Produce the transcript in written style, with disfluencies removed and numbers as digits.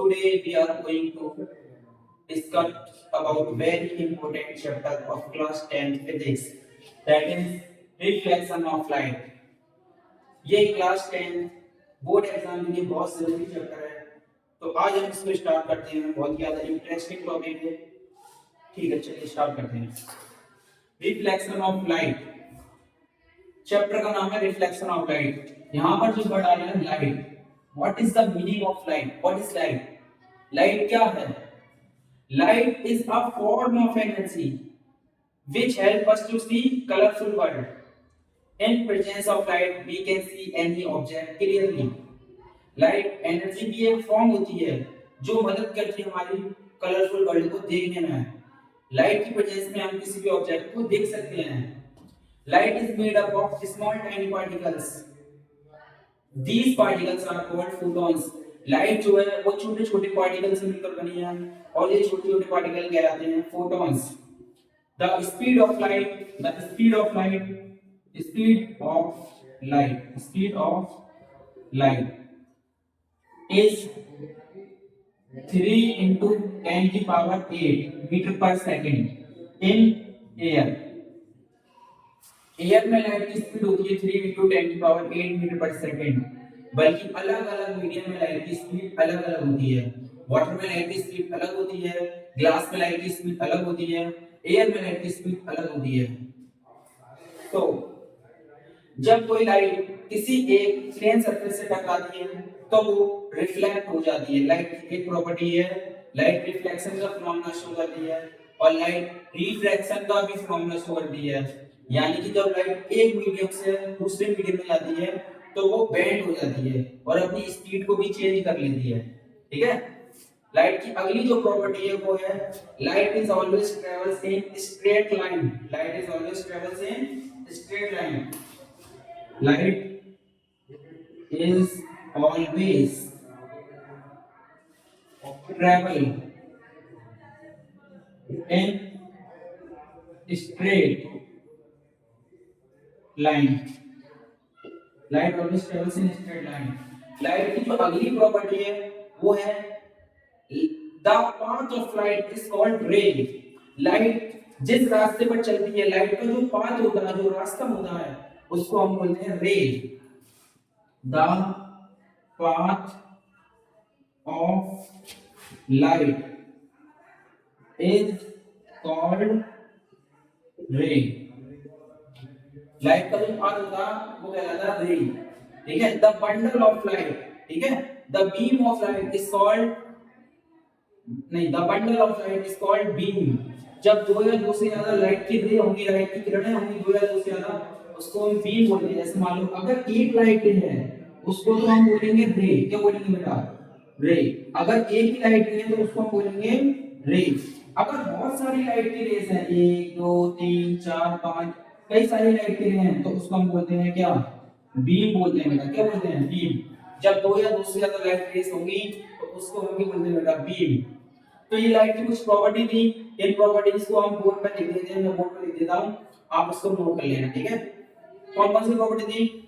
today we are going to discuss about very important chapter of class 10 physics, that is reflection of light. ये class 10 board exam के लिए बहुत जरूरी chapter है, तो आज हम इसको स्टार्ट करते हैं। बहुत ज्यादा इंटरेस्टिंग टॉपिक है। ठीक है, चलिए स्टार्ट करते हैं। रिफ्लेक्शन ऑफ लाइट, चैप्टर का नाम है रिफ्लेक्शन ऑफ लाइट। यहाँ पर जो वर्ड आया है light, what is the meaning of light? What is light? Light क्या है? Light is a form of energy which help us to see colorful world. In presence of light we can see any object clearly. Light energy की एक form होती है जो मदद करती है हमारी कलरफुल वर्ल्ड को देखने में। लाइट की प्रेजेंस में हम किसी भी ऑब्जेक्ट को देख सकते हैं। Light is made up of small tiny particles. These particles are called photons. Light जो है वो छोटे छोटे पार्टिकल से मिलकर बनी है और ये छोटे छोटे पार्टिकल कहलाते हैं photons. The speed of light, the speed of light, speed of light, speed of light is 3 into 10 की power 8 meter per second in air. Air में लाइट की स्पीड होती है 3 into 10 की पावर 8 मीटर पर सेकंड, बल्कि अलग अलग मीडियम में लाइट की स्पीड अलग अलग होती है। वाटर में लाइट की स्पीड अलग होती है, ग्लास में लाइट की स्पीड अलग होती है, एयर में लाइट की स्पीड अलग होती है। तो जब कोई लाइट किसी एक प्लेन सरफेस से टकराती है तो वो रिफ्लेक्ट हो जाती है। लाइट की एक प्रॉपर्टी है, लाइट रिफ्लेक्शन का फिनोमेना शो करती है और लाइट रिफ्रैक्शन का भी फिनोमेना शो करती है। यानी कि जब लाइट एक मीडियम से दूसरे मीडियम में जाती है तो वो बेंड हो जाती है और अपनी स्पीड को भी चेंज कर लेती है। ठीक है। लाइट की अगली जो प्रॉपर्टी है वो है light is always travels in straight line. Light is always travels in straight line. Light is always travel in straight line. Light always travels in straight line. Light की जो अगली प्रॉपर्टी है वो है the path of light is called ray. Light जिस रास्ते पर चलती है, लाइट का जो पाथ होता है, जो रास्ता होता है, उसको हम बोलते हैं रे। The path of light is called रे। लाइट का जो पाथ होता है वो कहलाता है रे। ठीक है। द बंडल ऑफ लाइट, ठीक है, the beam of light is called, नहीं, the bundle of light is called beam. जब दो या दो से ज्यादा लाइट की रे होंगी, लाइट की किरणें होंगी दो या दो से ज्यादा, उसको हम बीम बोलते हैं। जैसे मान लो अगर एक लाइट है उसको तो हम बोलेंगे रे। क्या बोलेंगे बेटा? रे। अगर एक ही लाइट है तो उसको हम बोलेंगे रे। अगर बहुत सारी लाइट की रेस है, 1 2 3 4 5, कई सारी लाइट की रे हैं, तो उसको हम बोलते हैं क्या? बीम बोलते हैं बेटा। क्या बोलते हैं? बीम। जब दो या दो से ज्यादा लाइट रेस होंगी तो उसको हम क्या बोलते हैं बेटा? बीम। तो ये लाइट की कुछ प्रॉपर्टी थी, इन प्रॉपर्टीज को हम बोर्ड पर लिख देते हैं। मैं बोर्ड पर लिख देता हूं, आप उसको नोट कर लेना। ठीक है। कौन कौन सी प्रॉपर्टी थी?